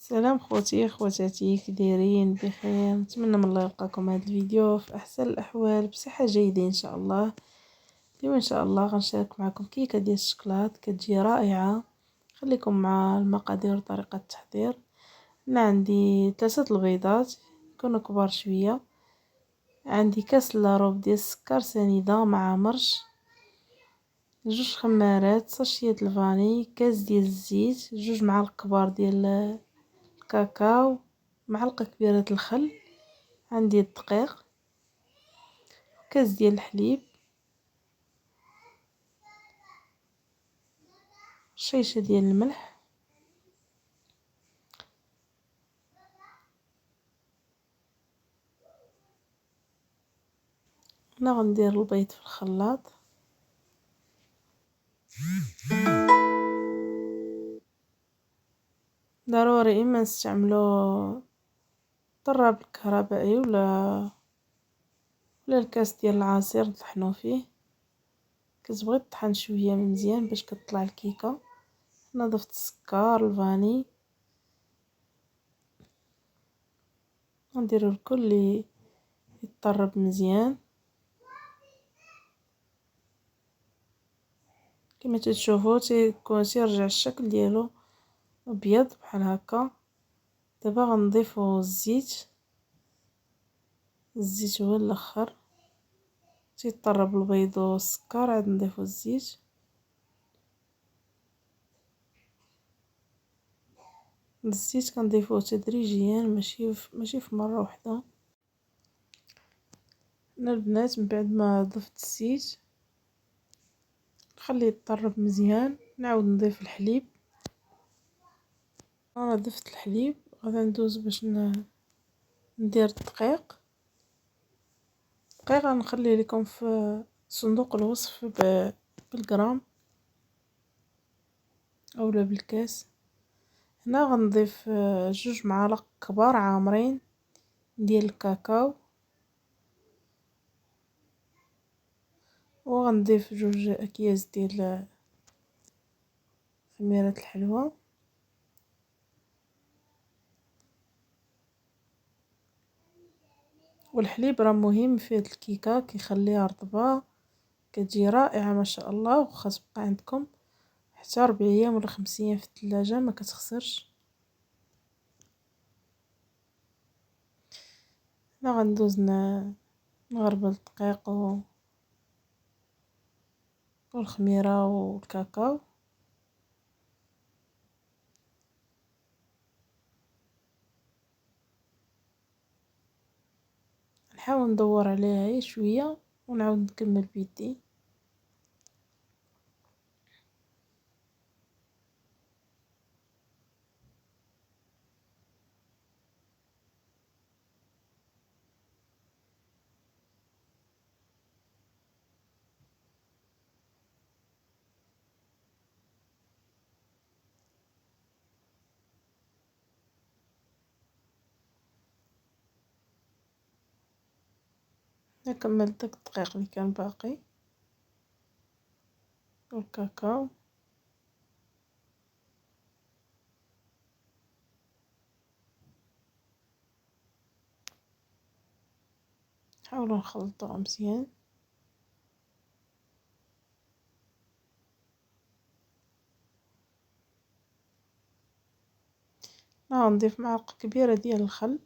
سلام خوتي خواتاتي، كي دايرين؟ بخير، نتمنى من الله يلقاكم هذا الفيديو في احسن الاحوال بصحه جيده ان شاء الله. اليوم ان شاء الله غنشارك معكم كيكه ديال الشكلاط كتجي رائعه. خليكم مع المقادير وطريقه التحضير. انا عندي 3 البيضات يكونوا كبار شويه، عندي كاس لاروب ديال السكر سنيده مع مرش، 2 خمارات، ساشيه الفاني، كاس ديال الزيت، 2 معالق كبار ديال الكاكاو، معلقه كبيره الخل، عندي الدقيق، كاس ديال الحليب، شيشه ديال الملح. انا غندير البيض في الخلاط. ضروري اما نستعملو الطراب الكهربائي ولا الكاس ديال العصير نطحنو فيه. كتبغي طحن شويه مزيان باش كتطلع الكيكه. انا ضفت السكر الفاني، نديرو الكل يطرب مزيان كما تشوفوا. تيرجع الشكل ديالو ابيض بحال هكا. دابا غنضيفو الزيت هو الاخر، تيطرب البيض والسكر عاد نضيفو الزيت. الزيت كنضيفوه تدريجيا، ماشي في مره واحده. انا البنات من بعد ما ضفت الزيت نخليه يطرب مزيان، نعاود نضيف الحليب. انا ضفت الحليب، غادي ندوز باش ندير الدقيق. غنخلي لكم في صندوق الوصف بالغرام اولا بالكاس. هنا غنضيف 2 معالق كبار عامرين ديال الكاكاو، وغنضيف 2 أكياس ديال خميرة الحلوى. والحليب راه مهم في هاد الكيكه، كيخليها رطبه كتجي رائعه ما شاء الله. وخا تبقى عندكم حتى 4 ايام ولا 5 ايام في الثلاجه ما كتخسرش. انا غندوز نغربل الدقيق والخميره والكاكاو. نحاول ندور عليها شويه ونعاود نكمل بيدي. أنا كملت داك الدقيق اللي كان باقي والكاكاو. نحاولوا نخلطوها مزيان. نضيف معلقه كبيره ديال الخل،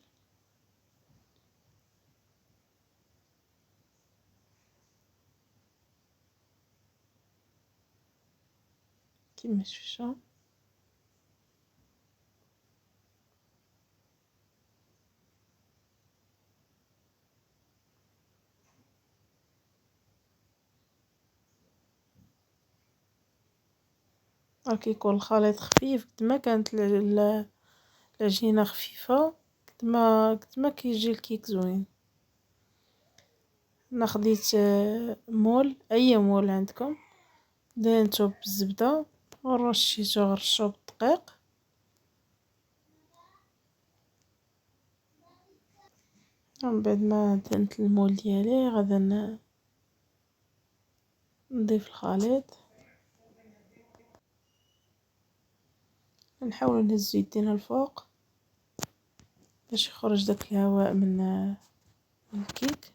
كيما شفتوا. كيكون الخليط خفيف قد ما كانت العجينه خفيفه قد ما كيجي الكيك زوين. انا خديت مول، اي مول عندكم، دهنتو بالزبده ورشيتو غرشو بالدقيق. ومن بعد ما دهنت المول ديالي غادا نضيف الخليط. نحاول نهزو يدينا الفوق باش يخرج داك الهواء من الكيك.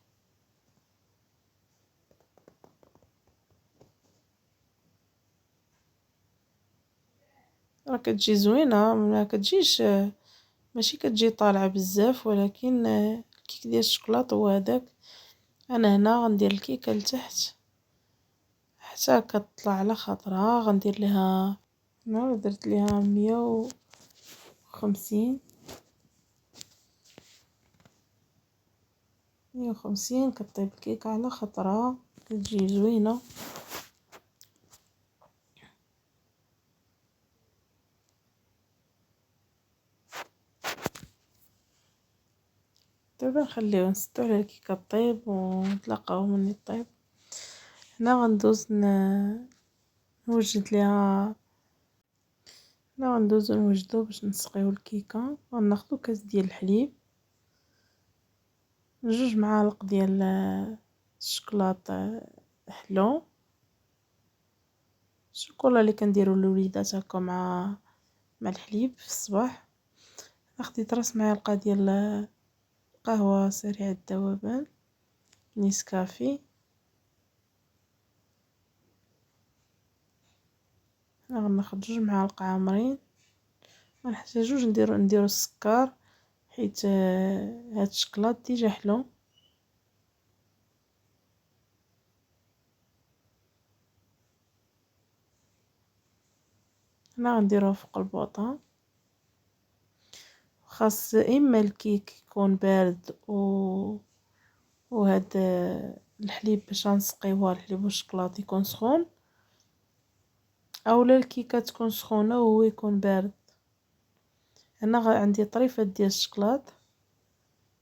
راه كتجي زوينه، ما كتجيش ماشي كتجي طالعه بزاف، ولكن الكيك ديال الشكلاط هو هذاك. انا هنا غندير الكيكه لتحت حتى كتطلع على خاطرها. غندير ليها، انا درت ليها 150 150 كطيب الكيكه على خاطرها، كتجي زوينه. دابا نخليو نسدو على الكيكه طيب ونتلاقاو ملي طيب. هنا غندوز نوجد ليها، هنا غندوزو نوجدو باش نسقيو الكيكه. غناخدو كاس ديال الحليب، 2 معالق ديال الشكلاط حلو، الشوكولا اللي كنديرو للوليدات هكا مع الحليب في الصباح. خديت راس معلقه ديال قهوه سريعه الذوبان نيسكافي. غناخد 2 معالق عامرين. غنحتاجوش نديرو السكر حيت هاد الشكلاط ديجا حلو. هنا غنديروه فوق البوطه. خاص اما الكيك يكون بارد وهاد الحليب باش غنسقيوها، الحليب والشكلاط يكون سخون، اولا الكيكه تكون سخونه وهو يكون بارد. هنا عندي طريفه ديال الشكلاط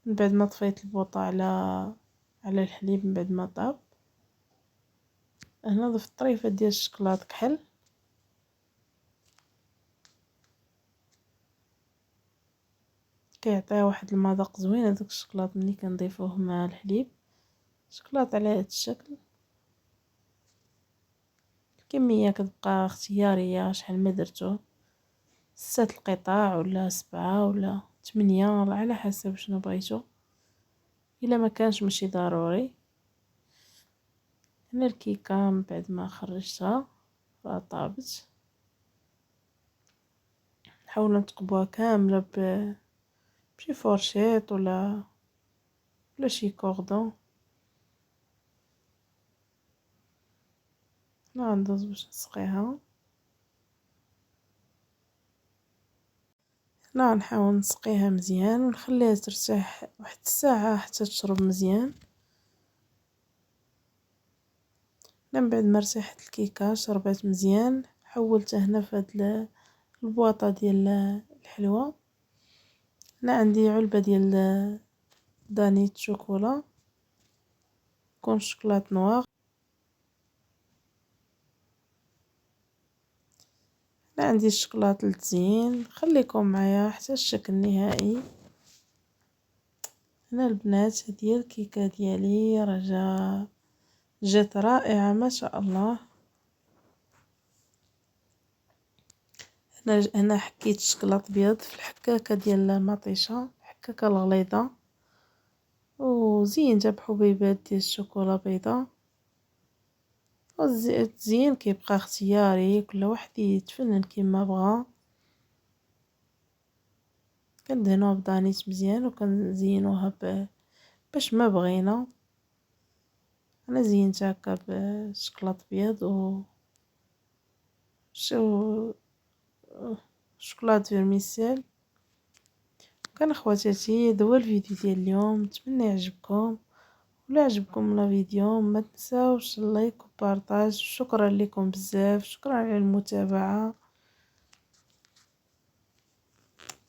من بعد ما طفيت البوطه على الحليب من بعد ما طاب. هنا ضفت طريفه ديال الشكلاط كحل. كيعطيه واحد المذاق زوين هذاك الشكلاط ملي كنضيفوه مع الحليب. شكلاط على هذا الشكل. الكميه كتبقى اختياريه شحال ما درتو، 6 القطع ولا 7 ولا 8 على حسب شنو بغيتو، الا ما كانش ماشي ضروري. هنا الكيكه من بعد ما خرجتها راه طابت. نحاولوا نتقبوها كامله بشي فورشيط ولا شي كوردون. هنا غندوز باش نسقيها. هنا غنحاول نسقيها مزيان ونخليها ترتاح واحد الساعه حتى تشرب مزيان. من بعد ما رتاحت الكيكه شربات مزيان، حولتها هنا في هاد البواطه ديال الحلوى. هنا عندي علبه ديال دانيت شوكولا كون شوكولات نوار. هنا عندي الشوكولات للتزيين. خليكم معايا حتى الشكل النهائي. هنا البنات هذه الكيكه ديالي راه جات رائعه ما شاء الله. هنا حكيت الشكلاط بيض في الحكاكه ديال المطيشه، الحكاكه الغليظه، وزينتها بحبيبات ديال الشوكولا بيضاء. التزيين كيبقى اختياري، كل واحد يتفنن كيما بغا. كندهنوها بدانيت مزيان وكنزينوها باش ما بغينا. انا زينتها هكا بشكلاط بيض شو شوكولات فيرميسيل. كان اخواتاتي هذا هو الفيديو ديال اليوم، نتمنى يعجبكم. ولا عجبكم الفيديو ما تنساوش اللايك وبارطاج. شكرا لكم بزاف، شكرا على المتابعة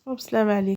وبسلام عليكم.